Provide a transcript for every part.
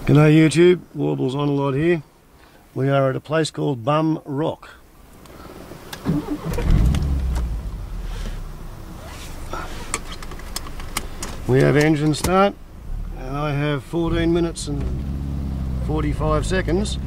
G'day YouTube, Warbles on a lot here. We are at a place called Bum Rock. We have engine start and I have 14 minutes and 45 seconds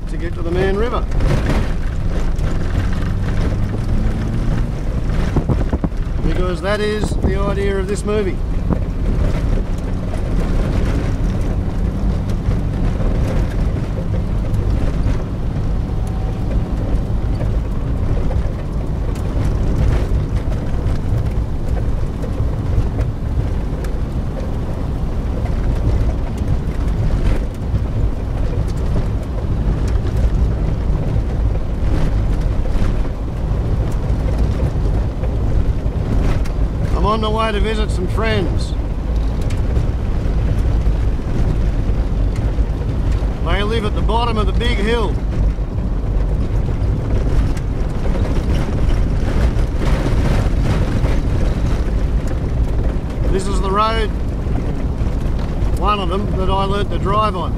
to get to the Mann River. Because that is the idea of this movie. On the way to visit some friends. They live at the bottom of the big hill. This is the road, one of them, that I learnt to drive on.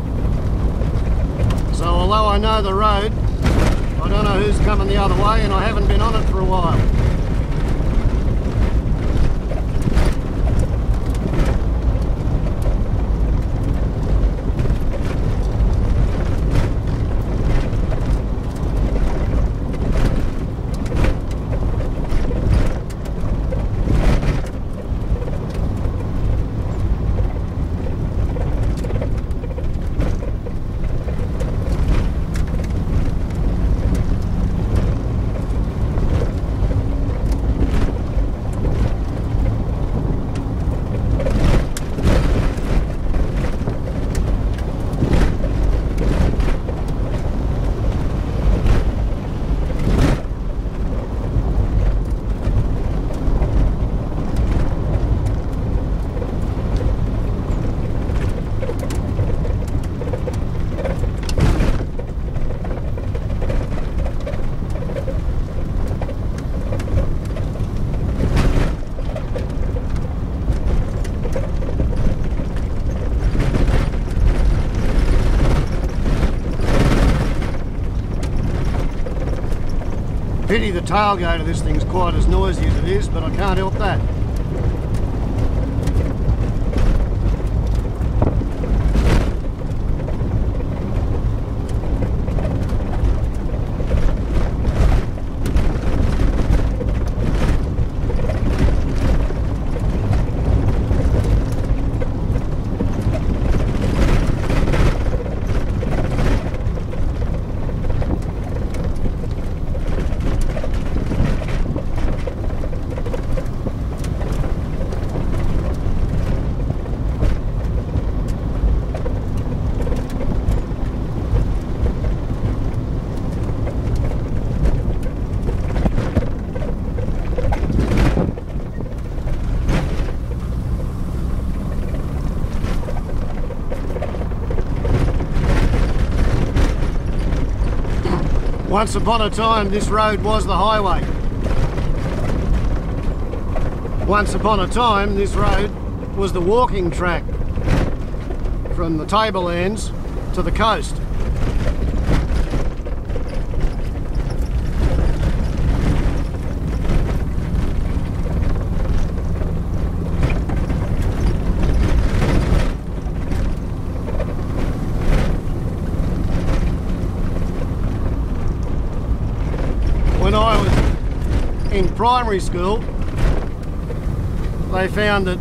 So although I know the road, I don't know who's coming the other way and I haven't been on it for a while. Pity the tailgate of this thing's quite as noisy as it is, but I can't help that. Once upon a time, this road was the highway. Once upon a time, this road was the walking track from the tablelands to the coast. When I was in primary school, they found that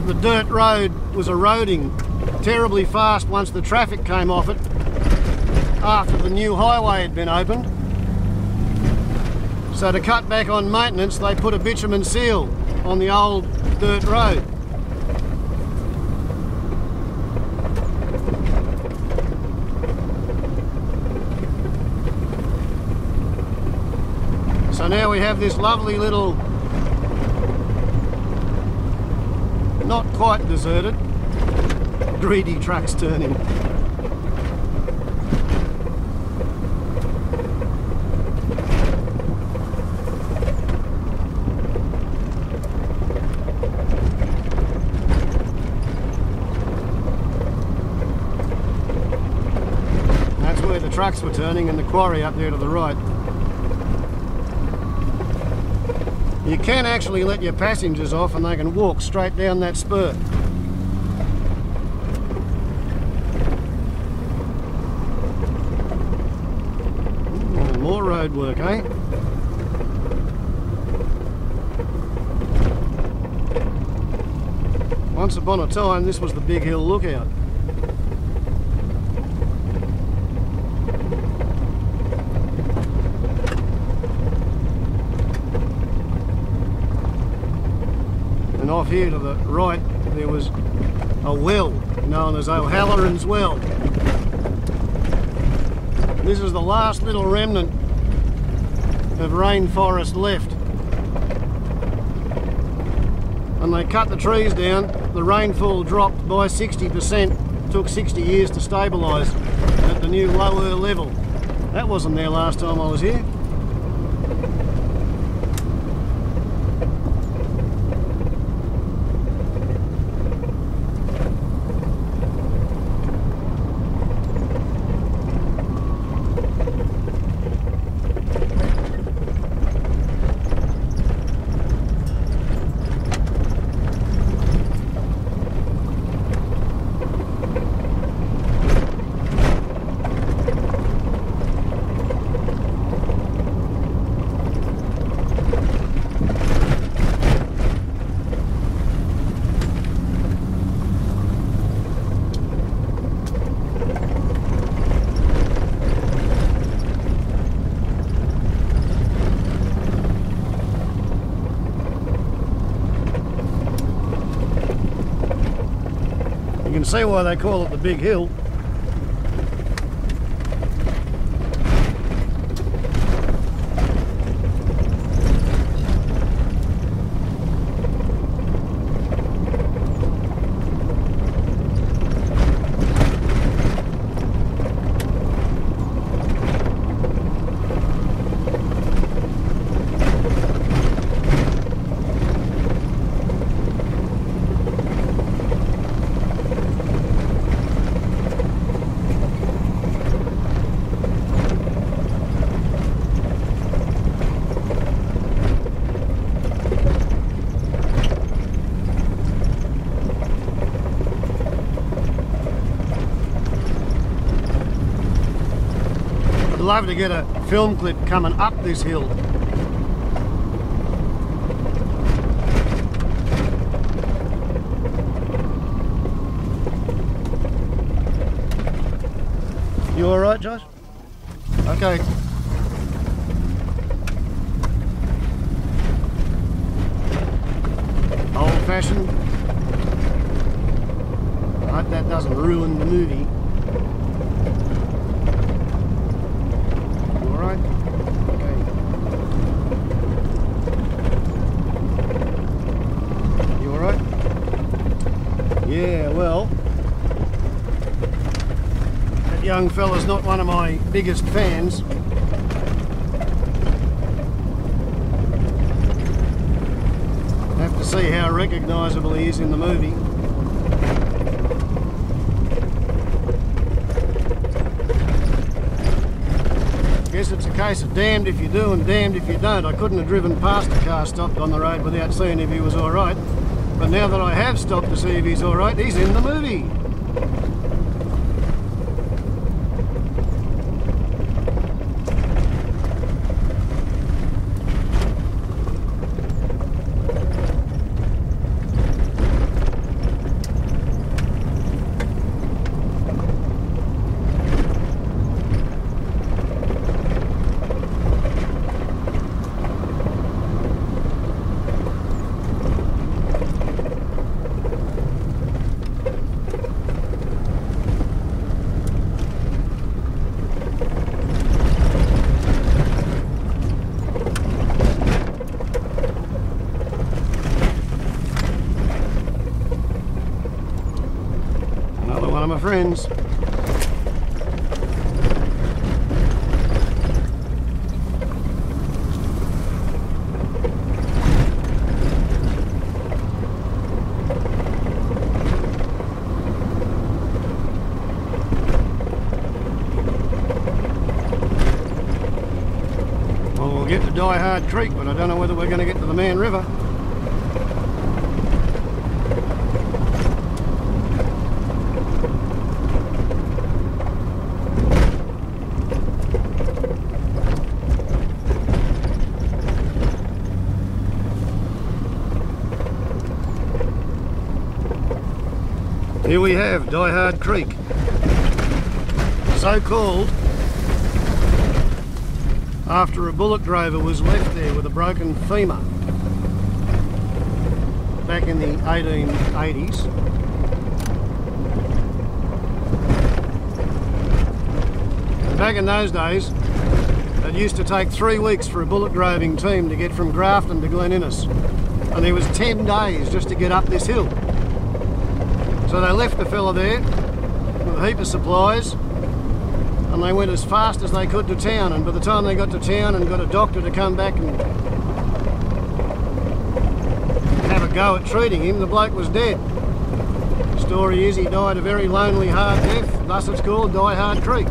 the dirt road was eroding terribly fast once the traffic came off it after the new highway had been opened. So to cut back on maintenance, they put a bitumen seal on the old dirt road. So now we have this lovely little, not quite deserted, greedy trucks turning. trucks were turning and the quarry up there to the right. You can actually let your passengers off and they can walk straight down that spur. More road work, eh? Once upon a time, this was the Big Hill Lookout. And off here to the right, there was a well known as O'Halloran's Well. This is the last little remnant of rainforest left. When they cut the trees down, the rainfall dropped by 60%. It took 60 years to stabilise at the new lower level. That wasn't there last time I was here. You can see why they call it the Big Hill. I'd love to get a film clip coming up this hill. You all right, Josh? Okay. Old-fashioned. I hope that doesn't ruin the movie. Yeah, well, that young fella's not one of my biggest fans. Have to see how recognisable he is in the movie. Guess it's a case of damned if you do and damned if you don't. I couldn't have driven past a car stopped on the road without seeing if he was alright. But now that I have stopped to see if he's alright, he's in the movie. One of my friends. Die Hard Creek, but I don't know whether we're going to get to the Mann River. Here we have Die Hard Creek, so called after a bullock drover was left there with a broken femur back in the 1880s. And back in those days, it used to take 3 weeks for a bullock droving team to get from Grafton to Glen Innes, and there was 10 days just to get up this hill. So they left the fella there with a heap of supplies, and they went as fast as they could to town, and by the time they got to town and got a doctor to come back and have a go at treating him, the bloke was dead. The story is he died a very lonely, hard death, thus it's called Die Hard Creek.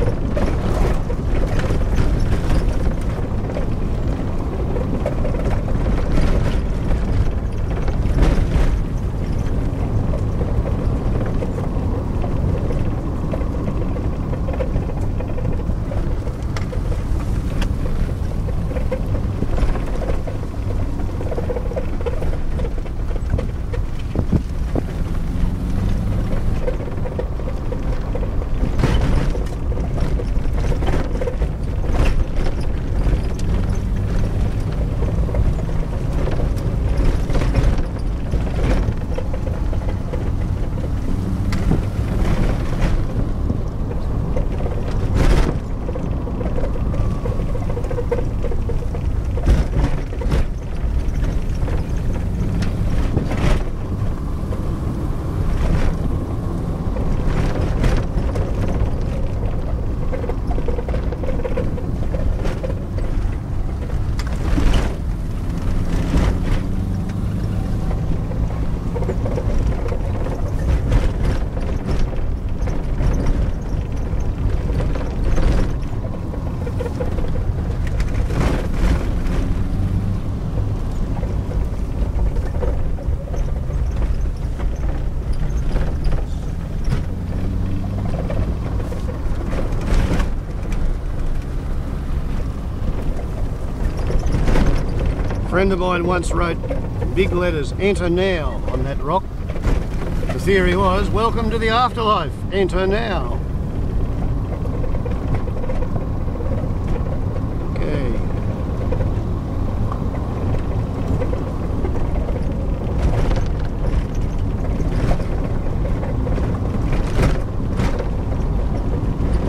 A friend of mine once wrote big letters, "Enter now," on that rock. The theory was, welcome to the afterlife, enter now. Okay.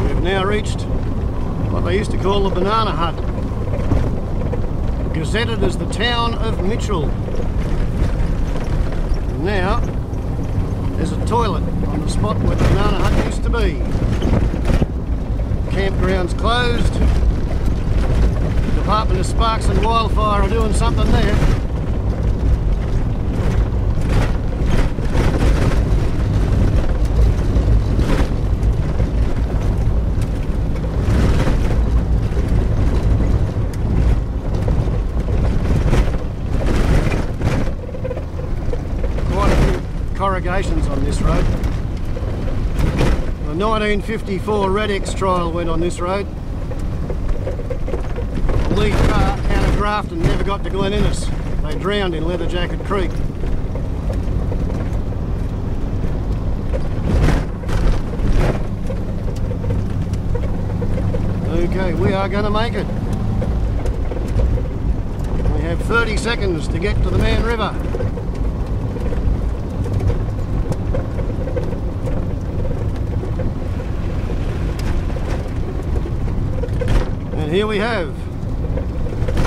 We've now reached what they used to call the banana hut, gazetted as the town of Mitchell. And now there's a toilet on the spot where the banana hut used to be. Campground's closed. The Department of Sparks and Wildfire are doing something there. Corrugations on this road. The 1954 Radix trial went on this road. The lead car out of Grafton never got to Glen Innes. They drowned in Leather Jacket Creek. Okay, we are going to make it. We have 30 seconds to get to the Mann River. Here we have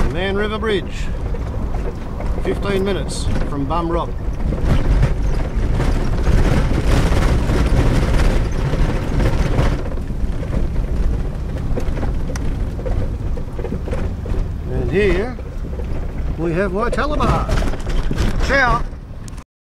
the Mann River Bridge, 15 minutes from Bum Rock. And here we have Waitalabar. Ciao!